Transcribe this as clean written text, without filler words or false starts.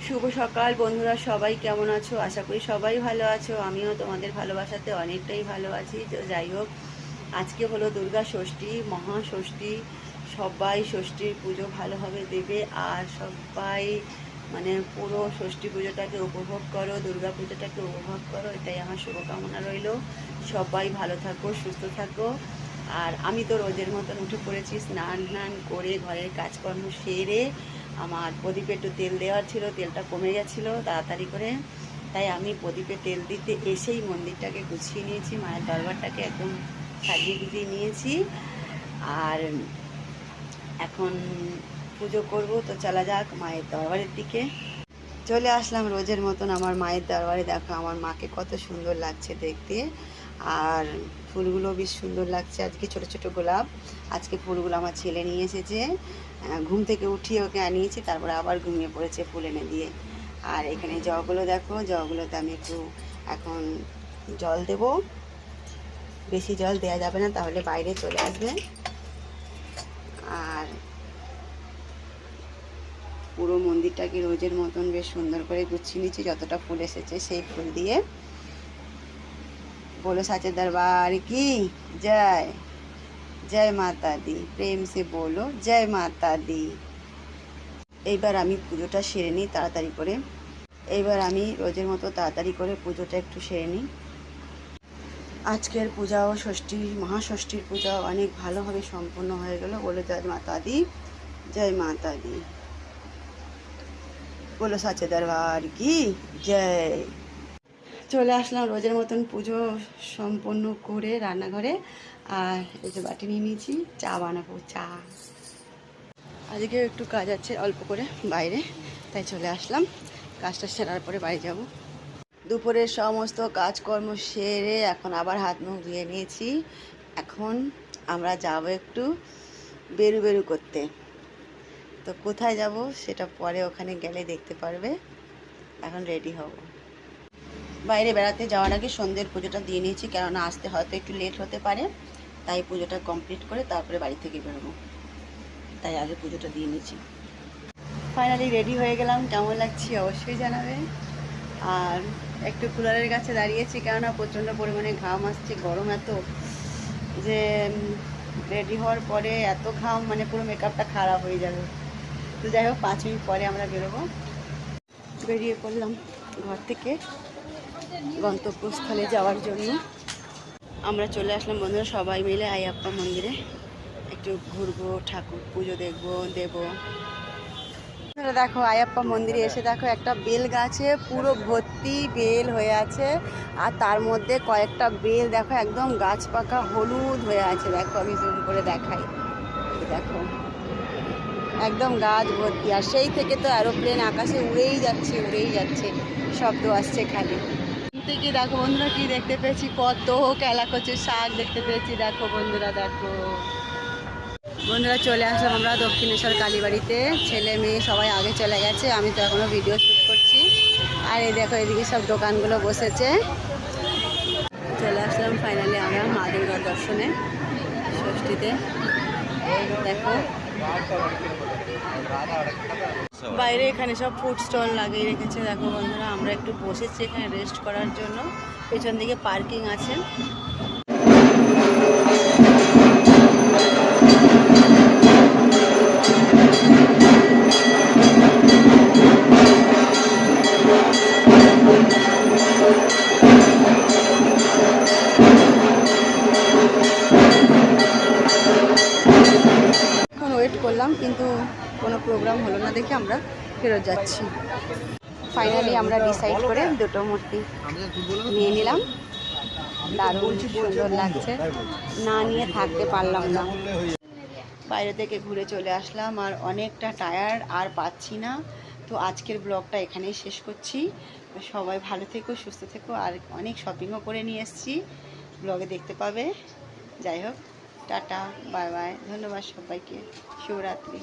শুভ সকাল বন্ধুরা, সবাই কেমন আছো? আশা করি সবাই ভালো আছো। আমিও তোমাদের ভালোবাসাতে অনেকটাই ভালো আছি। তো যাই হোক, আজকে হলো দুর্গা ষষ্ঠী, মহাষষ্ঠী। সবাই ষষ্ঠীর পুজো ভালোভাবে দেবে আর সবাই মানে পুরো ষষ্ঠী পুজোটাকে উপভোগ করো, দুর্গা পুজোটাকে উপভোগ করো, এটাই আমার শুভকামনা রইল। সবাই ভালো থাকো, সুস্থ থাকো। আর আমি তো রোজের মতন উঠে পড়েছি, স্নান করে ঘরের কাজকর্ম সেরে আমার প্রদীপে একটু তেল দেওয়ার ছিল, তেলটা কমে গেছিলো তাড়াতাড়ি করে, তাই আমি প্রদীপে তেল দিতে এসেই মন্দিরটাকে গুছিয়ে নিয়েছি, মায়ের দরবারটাকে একদম সাজিয়ে গুজিয়ে নিয়েছি। আর এখন পুজো করব, তো চলা যাক মায়ের দরবারের দিকে। চলে আসলাম রোজের মতন আমার মায়ের দরবারে। দেখো আমার মাকে কত সুন্দর লাগছে দেখতে, আর ফুলগুলো বেশ সুন্দর লাগছে। আজকে ছোট ছোট গোলাপ, আজকে ফুলগুলো আমার ছেলে নিয়ে এসেছে, ঘুম থেকে উঠিয়ে ওকে আনিয়েছি, তারপরে আবার ঘুমিয়ে পড়েছে ফুল এনে দিয়ে। আর এখানে জগুলো দেখো, জগুলোতে আমি একটু এখন জল দেব। বেশি জল দেওয়া যাবে না, তাহলে বাইরে চলে আসবে। আর পুরো মন্দিরটাকে রোজের মতন বেশ সুন্দর করে গুছিয়ে নিচ্ছি, যতটা ফুল এসেছে সেই ফুল দিয়ে। बोलो साचे दरबार की जय। जय माता दी, प्रेम से बोलो जय माता दी। এইবার আমি পুজোটা সেরে নিই তাড়াতাড়ি করে। এইবার আমি রোজের মতো তাড়াতাড়ি করে পুজোটা একটু সেরে নিই। আজকের পূজাও ষষ্ঠী, মহাষষ্ঠীর পূজাও অনেক ভালোভাবে সম্পন্ন হয়ে গেল। বলো জয় মাতা দি, জয় মাতা দি। বলো সাচে দরবার কি জয়। চলে আসলাম রোজের মতন পুজো সম্পন্ন করে রান্নাঘরে। আর এই যে বাটি নিয়ে নিয়েছি, চা বানাবো। চা আজকে একটু কাজ আছে অল্প করে বাইরে, তাই চলে আসলাম। কাজটা সেরার পরে বাড়ি যাব। দুপুরের সমস্ত কাজকর্ম সেরে এখন আবার হাত মুখ ধুয়ে নিয়েছি। এখন আমরা যাব একটু বেরু করতে। তো কোথায় যাব সেটা পরে ওখানে গেলে দেখতে পারবে। এখন রেডি হব। বাইরে বেড়াতে যাওয়ার আগে সন্ধ্যের পুজোটা দিয়ে নিয়েছি, কেননা আসতে হয়তো একটু লেট হতে পারে, তাই পুজোটা কমপ্লিট করে তারপরে বাড়ি থেকে বেরোবো, তাই আগে পুজোটা দিয়ে নিয়েছি। ফাইনালি রেডি হয়ে গেলাম। কেমন লাগছে অবশ্যই জানাবে। আর একটু কুলারের কাছে দাঁড়িয়েছি, কেননা প্রচণ্ড পরিমাণে ঘাম আসছে, গরম এত যে রেডি হওয়ার পরে এত ঘাম, মানে পুরো মেকআপটা খারাপ হয়ে যাবে। তো যাই হোক, 5 মিনিট পরে আমরা বেরোবো। বেরিয়ে পড়লাম ঘর থেকে গন্তব্যস্থলে যাওয়ার জন্য। আমরা চলে আসলাম বন্ধুরা সবাই মিলে আইয়াপ্পা মন্দিরে। একটু ঘুরবো, ঠাকুর পুজো দেবো। দেখো আইয়াপ্পা মন্দিরে এসে দেখো একটা বেল গাছে পুরো ভর্তি বেল হয়ে আছে, আর তার মধ্যে কয়েকটা বেল দেখো একদম গাছ পাকা হলুদ হয়ে আছে। দেখো আমি জুম করে দেখাই, দেখো একদম গাছ ভর্তি। আর সেই থেকে তো এরোপ্লেন আকাশে উড়েই যাচ্ছে, শব্দ আসছে খালি। থেকে দেখো বন্ধুরা কি দেখতে পেয়েছি, কত কেলাকচি শাক দেখতে পেয়েছি। দেখো বন্ধুরা, দেখো বন্ধুরা চলে আসলাম আমরা দক্ষিণেশ্বর কালীবাড়িতে। ছেলে মেয়ে সবাই আগে চলে গেছে, আমি তো এখনো ভিডিও শ্যুট করছি। আর এই দেখো এদিকে সব দোকানগুলো বসেছে। চলে আসলাম ফাইনালি আমরা মা দুর্গার দর্শনে ষষ্ঠীতে। দেখো বাইরে এখানে সব ফুড স্টল লাগিয়ে রেখেছে। দেখো বন্ধুরা আমরা একটু বসেছি এখানে রেস্ট করার জন্য, পেছন দিকে পার্কিং আছে। এখন ওয়েট করলাম, কিন্তু কোনো প্রোগ্রাম হলো না দেখে আমরা ফেরত যাচ্ছি। ফাইনালি আমরা ডিসাইড করে দুটো মূর্তি নিয়ে নিলাম। দারুণ সুন্দর লাগছে, না নিয়ে থাকতে পারলাম না। বাইরে থেকে ঘুরে চলে আসলাম, আর অনেকটা টায়ার্ড, আর পাচ্ছি না। তো আজকের ব্লগটা এখানেই শেষ করছি। সবাই ভালো থেকো, সুস্থ থেকো। আর অনেক শপিংও করে নিয়ে এসেছি, ব্লগে দেখতে পাবে। যাই হোক, টাটা, বাই বাই, ধন্যবাদ সবাইকে, শুভরাত্রি।